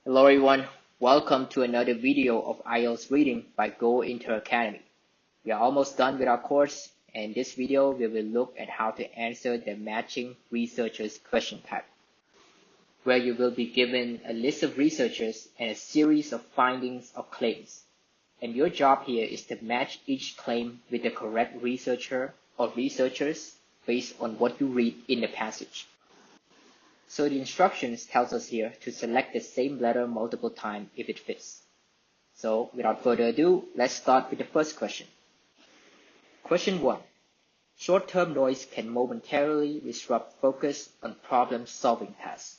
Hello everyone, welcome to another video of IELTS reading by Go Inter Academy. We are almost done with our course, and in this video we will look at how to answer the matching researchers question type, where you will be given a list of researchers and a series of findings or claims. And your job here is to match each claim with the correct researcher or researchers based on what you read in the passage. So the instructions tells us here to select the same letter multiple times if it fits. So without further ado, let's start with the first question. Question 1. Short-term noise can momentarily disrupt focus on problem-solving tasks.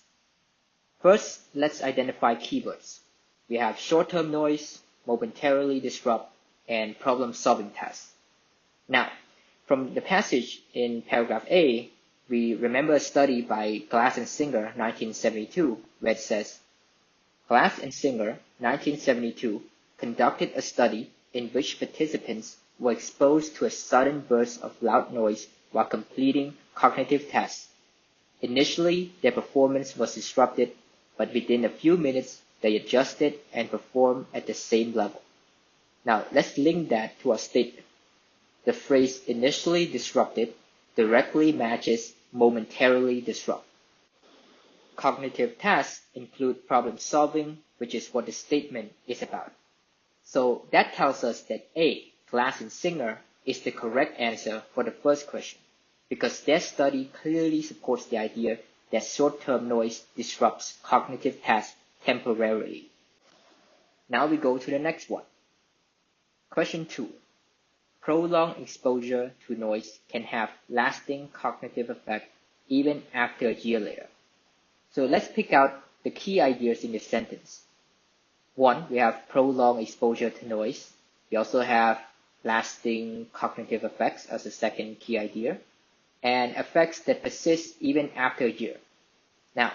First, let's identify keywords. We have short-term noise, momentarily disrupt, and problem-solving tasks. Now, from the passage in paragraph A, we remember a study by Glass and Singer, 1972, where it says, Glass and Singer, 1972, conducted a study in which participants were exposed to a sudden burst of loud noise while completing cognitive tasks. Initially, their performance was disrupted, but within a few minutes, they adjusted and performed at the same level. Now, let's link that to our statement. The phrase initially disrupted directly matches momentarily disrupt. Cognitive tasks include problem solving, which is what the statement is about. So that tells us that A, Glass and Singer, is the correct answer for the first question, because their study clearly supports the idea that short-term noise disrupts cognitive tasks temporarily. Now we go to the next one. Question 2. Prolonged exposure to noise can have lasting cognitive effect even after a year later. So let's pick out the key ideas in this sentence. 1, we have prolonged exposure to noise. We also have lasting cognitive effects as a second key idea, and effects that persist even after a year. Now,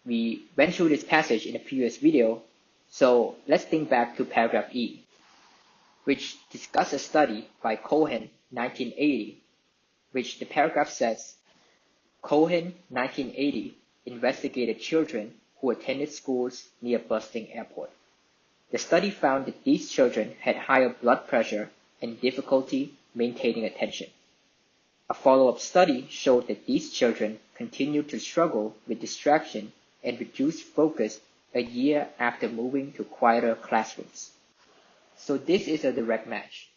we went through this passage in a previous video, so let's think back to paragraph E, which discussed a study by Cohen, 1980, which the paragraph says, Cohen, 1980, investigated children who attended schools near Boston Airport. The study found that these children had higher blood pressure and difficulty maintaining attention. A follow-up study showed that these children continued to struggle with distraction and reduced focus a year after moving to quieter classrooms. So this is a direct match.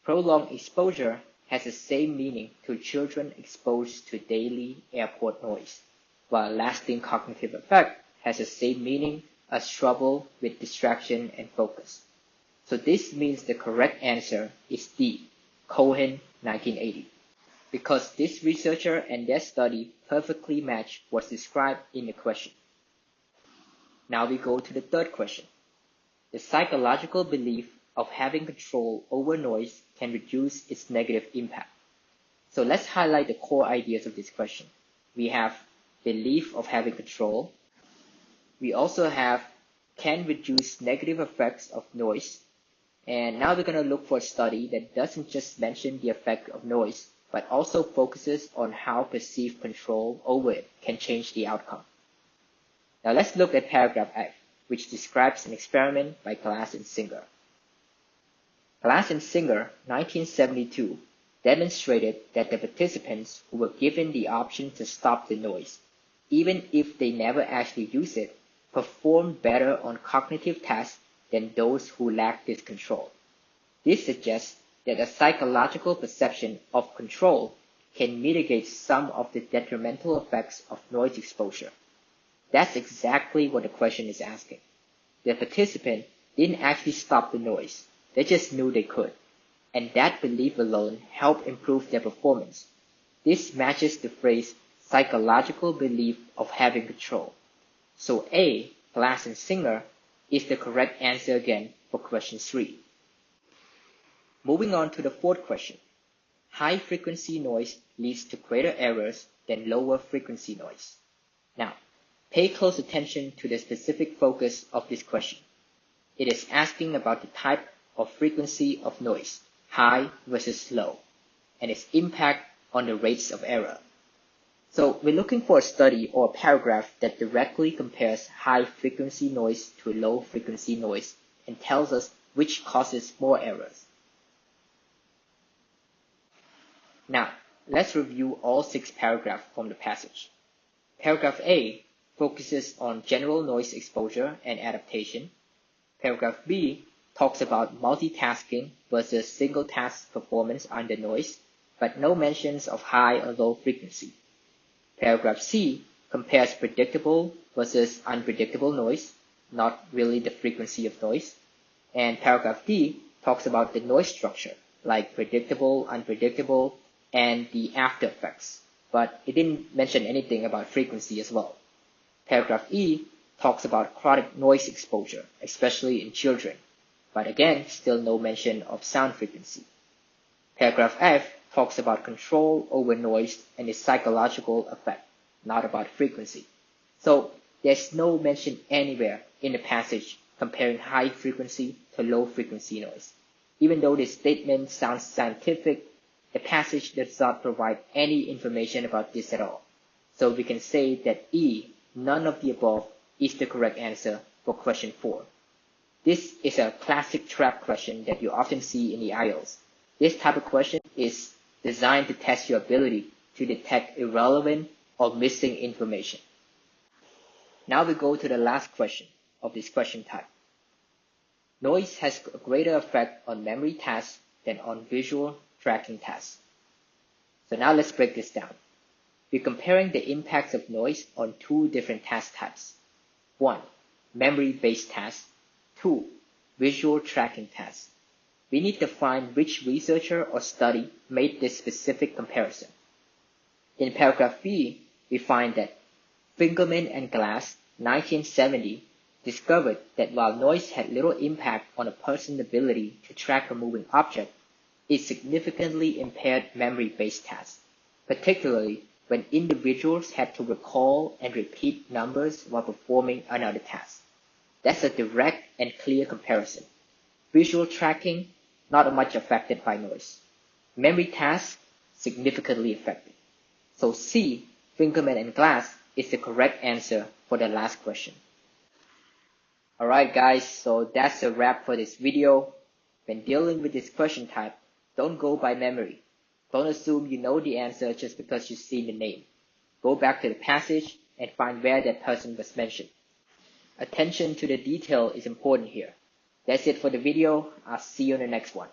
Prolonged exposure has the same meaning to children exposed to daily airport noise, while lasting cognitive effect has the same meaning as trouble with distraction and focus. So this means the correct answer is D, Cohen, 1980, because this researcher and their study perfectly match what's described in the question. Now we go to the third question. The psychological belief of having control over noise can reduce its negative impact. So let's highlight the core ideas of this question. We have belief of having control. We also have can reduce negative effects of noise. And now we're going to look for a study that doesn't just mention the effect of noise, but also focuses on how perceived control over it can change the outcome. Now let's look at paragraph F, which describes an experiment by Glass and Singer. Glass and Singer, 1972, demonstrated that the participants who were given the option to stop the noise, even if they never actually use it, performed better on cognitive tasks than those who lacked this control. This suggests that a psychological perception of control can mitigate some of the detrimental effects of noise exposure. That's exactly what the question is asking. The participant didn't actually stop the noise. They just knew they could, and that belief alone helped improve their performance. This matches the phrase psychological belief of having control. So A, Glass and Singer, is the correct answer again for question 3. Moving on to the fourth question. High frequency noise leads to greater errors than lower frequency noise. Now, pay close attention to the specific focus of this question. It is asking about the type of frequency of noise, high versus low, and its impact on the rates of error. So we're looking for a study or a paragraph that directly compares high-frequency noise to low-frequency noise and tells us which causes more errors. Now, let's review all 6 paragraphs from the passage. Paragraph A focuses on general noise exposure and adaptation. Paragraph B talks about multitasking versus single task performance under noise, but no mentions of high or low frequency. Paragraph C compares predictable versus unpredictable noise, not really the frequency of noise. And paragraph D talks about the noise structure, like predictable, unpredictable, and the after effects, but it didn't mention anything about frequency as well. Paragraph E talks about chronic noise exposure, especially in children, but again, still no mention of sound frequency. Paragraph F talks about control over noise and its psychological effect, not about frequency. So there's no mention anywhere in the passage comparing high frequency to low frequency noise. Even though this statement sounds scientific, the passage does not provide any information about this at all. So we can say that E, none of the above, is the correct answer for question 4. This is a classic trap question that you often see in the IELTS. This type of question is designed to test your ability to detect irrelevant or missing information. Now we go to the last question of this question type. Noise has a greater effect on memory tasks than on visual tracking tasks. So now let's break this down. We're comparing the impacts of noise on 2 different task types. 1. Memory-based tasks. 2. Visual tracking tasks. We need to find which researcher or study made this specific comparison. In paragraph B, we find that Finkelman and Glass, 1970, discovered that while noise had little impact on a person's ability to track a moving object, it significantly impaired memory-based tasks, particularly when individuals had to recall and repeat numbers while performing another task. That's a direct and clear comparison. Visual tracking, not much affected by noise. Memory tasks, significantly affected. So C, Finkelman and Glass, is the correct answer for the last question. Alright guys, so that's a wrap for this video. When dealing with this question type, don't go by memory. Don't assume you know the answer just because you've seen the name. Go back to the passage and find where that person was mentioned. Attention to the detail is important here. That's it for the video. I'll see you in the next one.